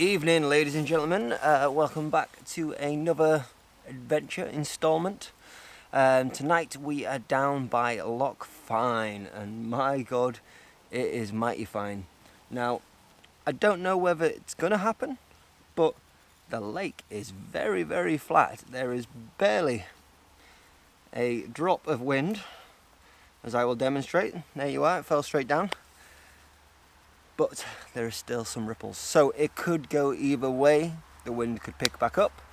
Evening, ladies and gentlemen. Welcome back to another adventure installment. Tonight we are down by Loch Fyne, and my god, it is mighty fine. Now, I don't know whether it's going to happen, but the lake is very, very flat. There is barely a drop of wind, as I will demonstrate. There you are, it fell straight down. But there are still some ripples, so it could go either way. The wind could pick back up,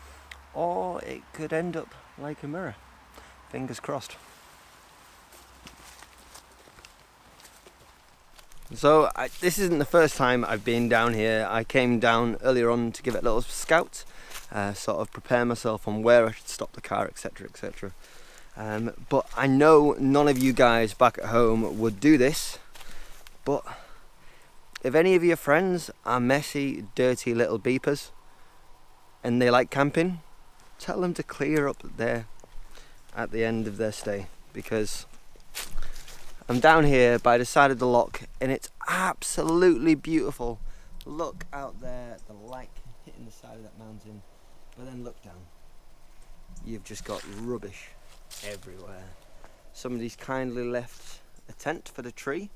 or it could end up like a mirror. Fingers crossed. So this isn't the first time I've been down here. I came down earlier on to give it a little scout, sort of prepare myself on where I should stop the car, etc, etc. But I know none of you guys back at home would do this, but if any of your friends are messy, dirty little beepers and they like camping, tell them to clear up there at the end of their stay, because I'm down here by the side of the loch and it's absolutely beautiful. Look out there, the light hitting the side of that mountain, but then look down. You've just got rubbish everywhere. Somebody's kindly left a tent for the tree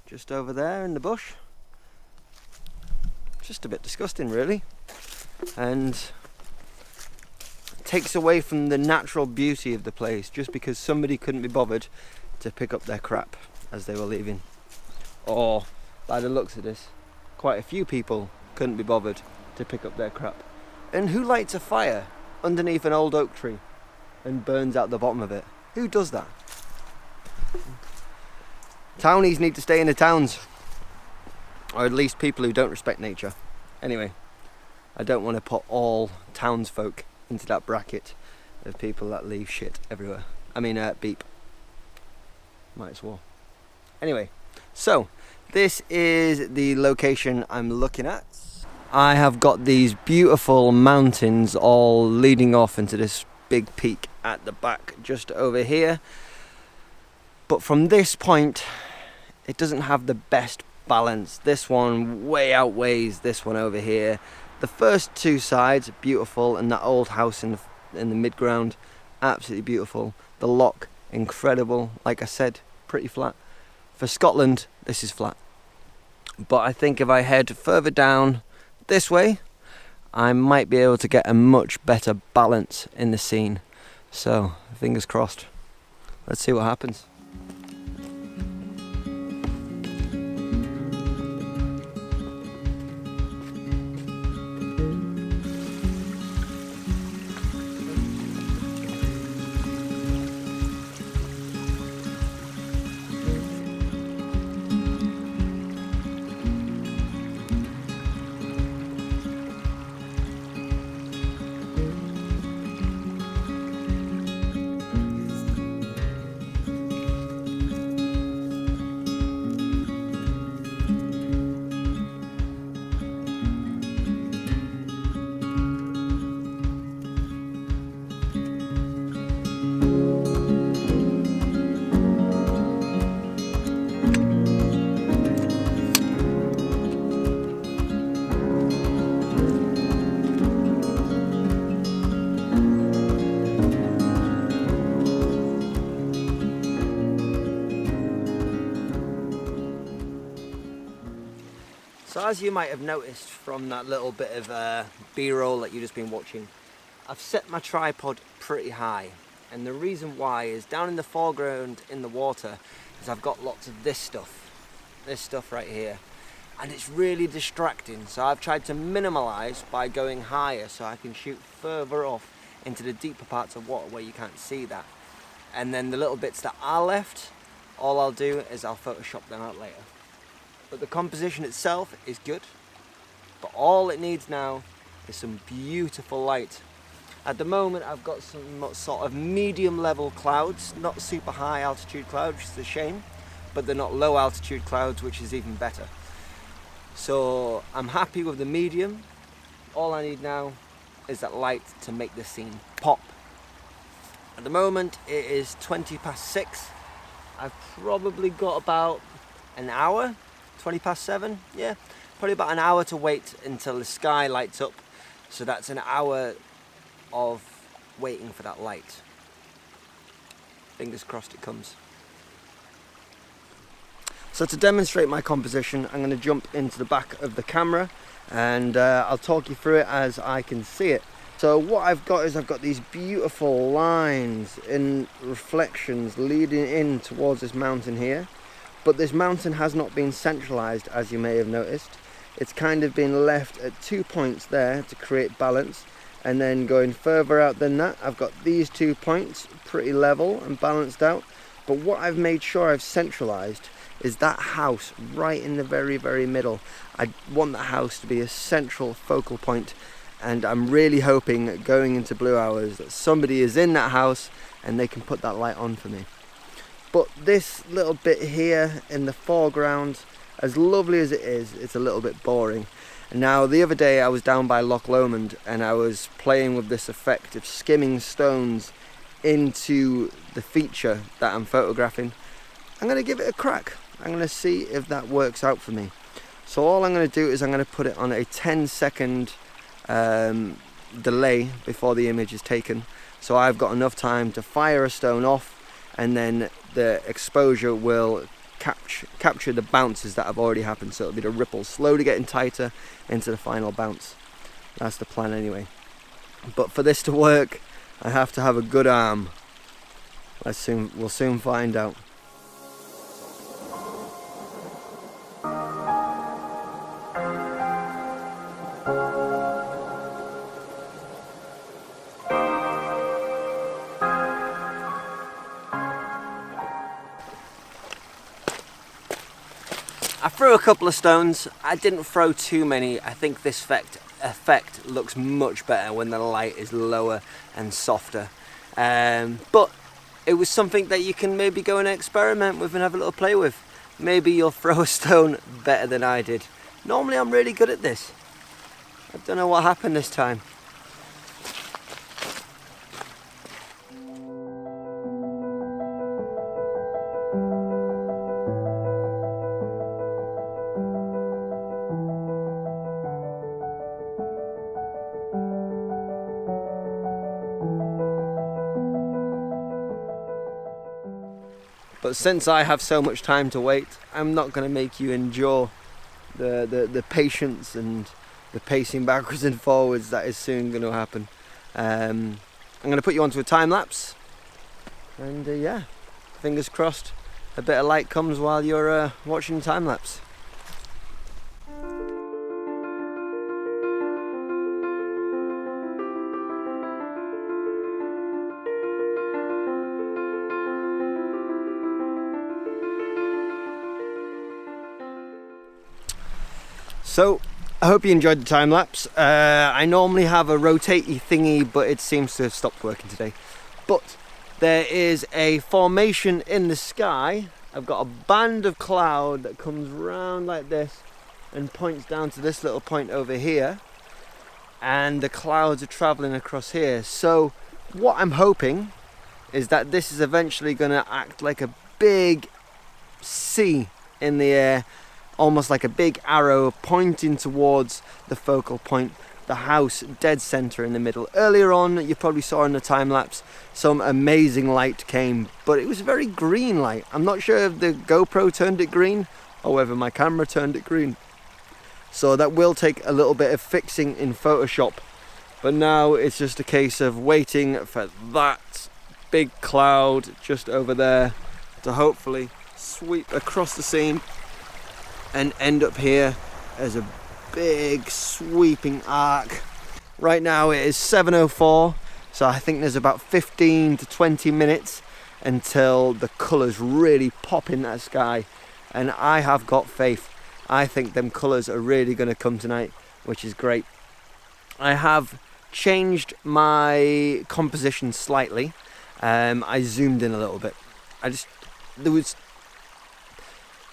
just over there in the bush. Just a bit disgusting, really, and takes away from the natural beauty of the place just because somebody couldn't be bothered to pick up their crap as they were leaving. Or, by the looks of this, quite a few people couldn't be bothered to pick up their crap. And who lights a fire underneath an old oak tree and burns out the bottom of it? Who does that? Townies need to stay in the towns. Or at least people who don't respect nature. Anyway, I don't want to put all townsfolk into that bracket of people that leave shit everywhere. I mean, beep. Might as well. Anyway, so this is the location I'm looking at. I have got these beautiful mountains all leading off into this big peak at the back just over here. But from this point, it doesn't have the best balance. This one way outweighs this one over here. The first two sides are beautiful, and that old house in the mid-ground, absolutely beautiful. The loch, incredible. Like I said, pretty flat. For Scotland, this is flat. But I think if I head further down this way, I might be able to get a much better balance in the scene. So, fingers crossed. Let's see what happens. So as you might have noticed from that little bit of B-roll that you've just been watching, I've set my tripod pretty high, and the reason why is down in the foreground in the water is I've got lots of this stuff right here, and it's really distracting. So I've tried to minimalize by going higher so I can shoot further off into the deeper parts of water where you can't see that. And then the little bits that are left, all I'll do is I'll Photoshop them out later. But the composition itself is good, but all it needs now is some beautiful light. At the moment I've got some sort of medium level clouds, not super high altitude clouds, which is a shame, but they're not low altitude clouds, which is even better. So I'm happy with the medium. All I need now is that light to make the scene pop. At the moment it is 6:20. I've probably got about an hour, 7:20, yeah, Probably about an hour to wait until the sky lights up. So that's an hour of waiting for that light. Fingers crossed it comes. So to demonstrate my composition, I'm going to jump into the back of the camera and I'll talk you through it as I can see it. So what I've got is I've got these beautiful lines in reflections leading in towards this mountain here. But this mountain has not been centralized, as you may have noticed. It's kind of been left at 2 points there to create balance. And then going further out than that, I've got these 2 points pretty level and balanced out. But what I've made sure I've centralized is that house right in the very, very middle. I want that house to be a central focal point, and I'm really hoping going into blue hours that somebody is in that house and they can put that light on for me. But this little bit here in the foreground, as lovely as it is, it's a little bit boring. And now the other day I was down by Loch Lomond and I was playing with this effect of skimming stones into the feature that I'm photographing. I'm going to give it a crack. I'm going to see if that works out for me. So all I'm going to do is I'm going to put it on a 10-second delay before the image is taken. So I've got enough time to fire a stone off, and then the exposure will capture the bounces that have already happened. So it'll be the ripples slowly getting tighter into the final bounce. That's the plan anyway. But for this to work, I have to have a good arm. We'll soon find out. I threw a couple of stones. I didn't throw too many. I think this effect looks much better when the light is lower and softer. But it was something that you can maybe go and experiment with and have a little play with. Maybe you'll throw a stone better than I did. Normally I'm really good at this. I don't know what happened this time. But since I have so much time to wait, I'm not going to make you endure the patience and the pacing backwards and forwards that is soon going to happen. I'm going to put you onto a time lapse, and yeah, fingers crossed a bit of light comes while you're watching time lapse. So, I hope you enjoyed the time lapse. I normally have a rotatey thingy, but it seems to have stopped working today. But there is a formation in the sky. I've got a band of cloud that comes round like this and points down to this little point over here. And the clouds are traveling across here. So, what I'm hoping is that this is eventually going to act like a big C in the air, almost like a big arrow pointing towards the focal point, the house dead center in the middle. Earlier on, you probably saw in the time lapse, some amazing light came, but it was a very green light. I'm not sure if the GoPro turned it green or whether my camera turned it green. So that will take a little bit of fixing in Photoshop. But now it's just a case of waiting for that big cloud just over there to hopefully sweep across the scene and end up here as a big sweeping arc. Right now it is 7:04, so I think there's about 15 to 20 minutes until the colours really pop in that sky, and I have got faith. I think them colours are really going to come tonight, which is great. I have changed my composition slightly. I zoomed in a little bit.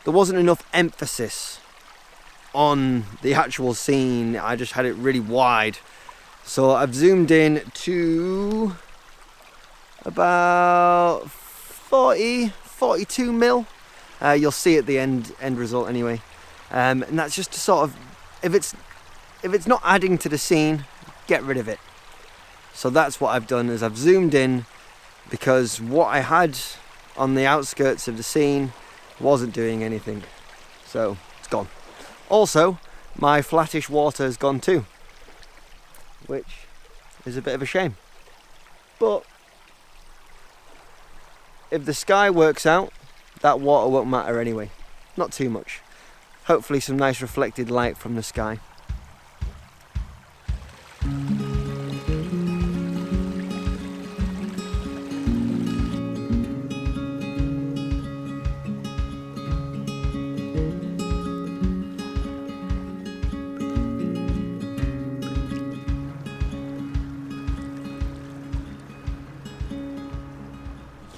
There wasn't enough emphasis on the actual scene. I just had it really wide. So I've zoomed in to about 42 mil. You'll see at the end result anyway. And that's just to sort of if it's not adding to the scene, get rid of it. So that's what I've done, is I've zoomed in, because what I had on the outskirts of the scene wasn't doing anything. So it's gone. Also, my flattish water has gone too, which is a bit of a shame. But if the sky works out, that water won't matter anyway. Not too much. Hopefully some nice reflected light from the sky.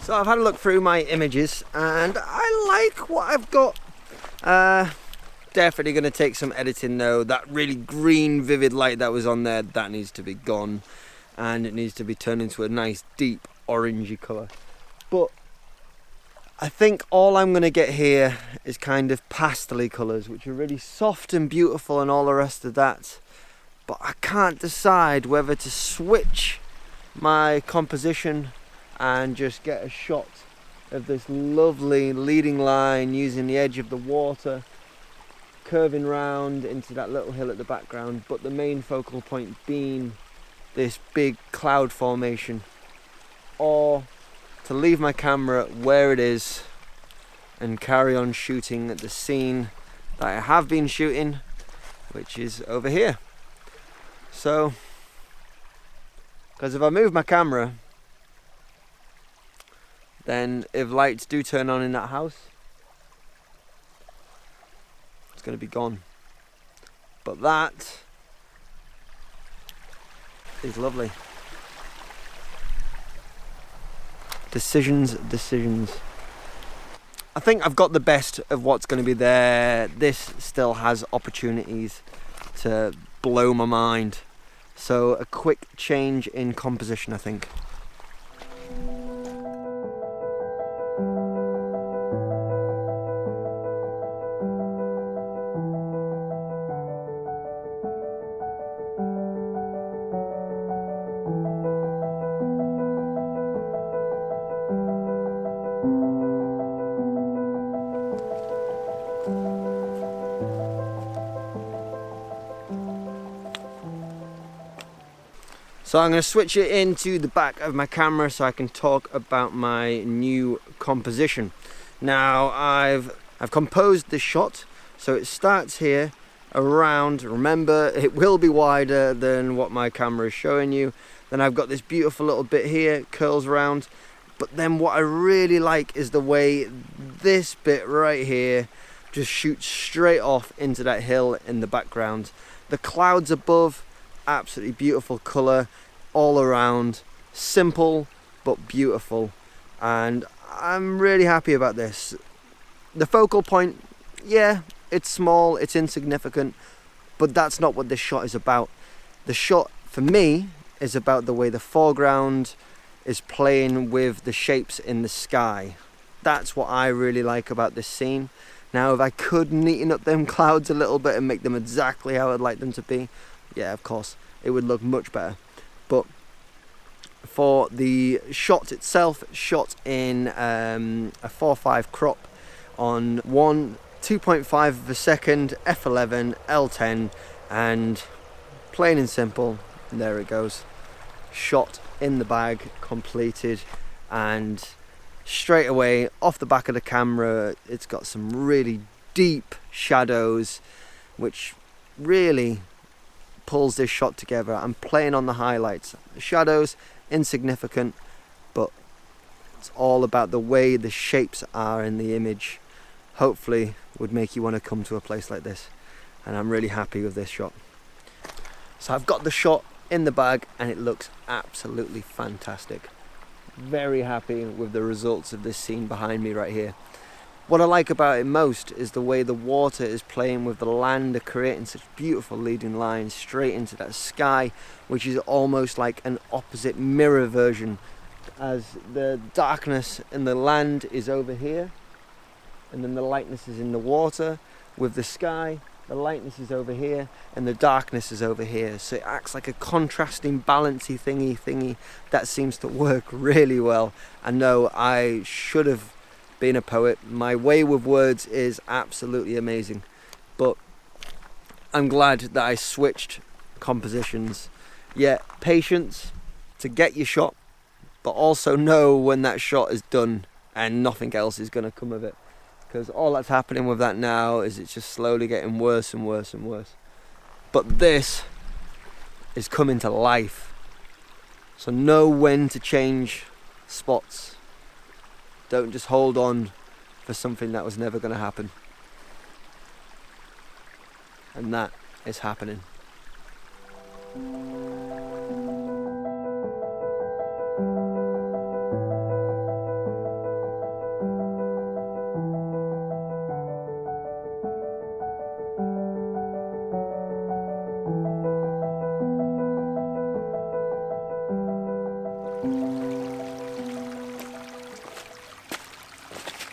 So I've had a look through my images and I like what I've got. Definitely going to take some editing though. That really green vivid light that was on there, that needs to be gone, and it needs to be turned into a nice deep orangey colour. But I think all I'm going to get here is kind of pastel-y colours, which are really soft and beautiful and all the rest of that. But I can't decide whether to switch my composition and just get a shot of this lovely leading line using the edge of the water curving round into that little hill at the background, but the main focal point being this big cloud formation, or to leave my camera where it is and carry on shooting at the scene that I have been shooting, which is over here. So, because if I move my camera, then if lights do turn on in that house, it's going to be gone. But that is lovely. Decisions. I think I've got the best of what's going to be there. This still has opportunities to blow my mind. So a quick change in composition, I think. So I'm going to switch it into the back of my camera so I can talk about my new composition. Now I've composed this shot, so it starts here around, remember it will be wider than what my camera is showing you. Then I've got this beautiful little bit here, it curls around, but then what I really like is the way this bit right here just shoots straight off into that hill in the background. The clouds above, absolutely beautiful colour all around, simple but beautiful, and I'm really happy about this. The focal point, yeah, it's small, it's insignificant, but that's not what this shot is about. The shot for me is about the way the foreground is playing with the shapes in the sky. That's what I really like about this scene. Now if I could neaten up them clouds a little bit and make them exactly how I'd like them to be, yeah, of course, it would look much better. But for the shot itself, shot in a 4:5 crop on 2.5 of a second, f11, L10, and plain and simple, there it goes. Shot in the bag, completed, and straight away off the back of the camera, it's got some really deep shadows, which really pulls this shot together. I'm playing on the highlights. The shadows, insignificant, but it's all about the way the shapes are in the image. Hopefully would make you want to come to a place like this, and I'm really happy with this shot. So I've got the shot in the bag and it looks absolutely fantastic. Very happy with the results of this scene behind me right here. What I like about it most is the way the water is playing with the land, creating such beautiful leading lines straight into that sky, which is almost like an opposite mirror version, as the darkness in the land is over here and then the lightness is in the water, with the sky the lightness is over here and the darkness is over here, so it acts like a contrasting balancey thingy that seems to work really well. I know I should have been a poet. My way with words is absolutely amazing, but I'm glad that I switched compositions. Yeah, patience to get your shot, but also know when that shot is done and nothing else is going to come of it, because all that's happening with that now is it's just slowly getting worse and worse and worse. But this is coming to life, so know when to change spots. Don't just hold on for something that was never going to happen. And that is happening.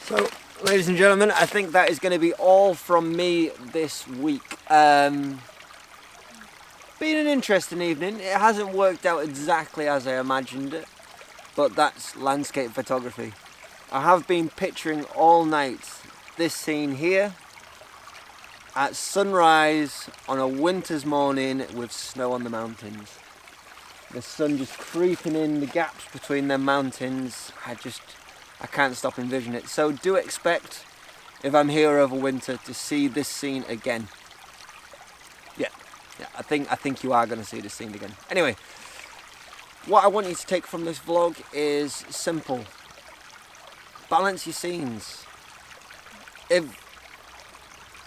So, ladies and gentlemen, I think that is going to be all from me this week. Been an interesting evening. It hasn't worked out exactly as I imagined it, but that's landscape photography. I have been picturing all night this scene here at sunrise on a winter's morning with snow on the mountains. The sun just creeping in the gaps between them mountains. I can't stop envisioning it. So do expect, if I'm here over winter, to see this scene again. Yeah, I think you are going to see this scene again. Anyway, what I want you to take from this vlog is simple. Balance your scenes. If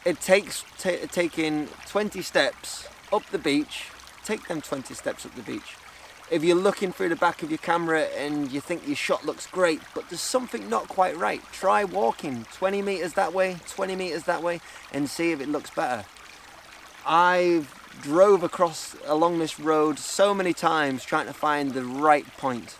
it takes taking 20 steps up the beach, take them 20 steps up the beach. If you're looking through the back of your camera and you think your shot looks great, but there's something not quite right, try walking 20 meters that way, 20 meters that way, and see if it looks better. I've drove along this road so many times trying to find the right point.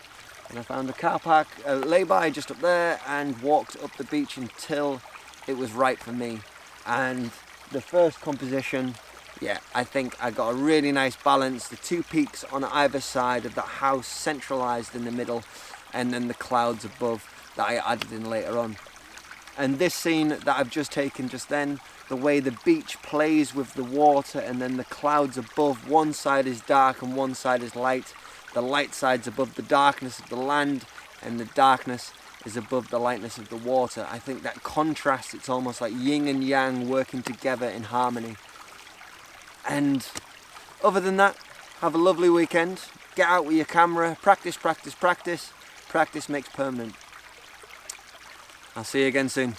And I found a car park, lay-by just up there, and walked up the beach until it was right for me. And the first composition, yeah, I think I got a really nice balance. The two peaks on either side of that house centralized in the middle, and then the clouds above that I added in later on. And this scene that I've just taken just then, the way the beach plays with the water and then the clouds above, one side is dark and one side is light. The light side's above the darkness of the land, and the darkness is above the lightness of the water. I think that contrast, it's almost like yin and yang working together in harmony. And other than that, have a lovely weekend. Get out with your camera, practice, practice, practice. Practice makes permanent. I'll see you again soon.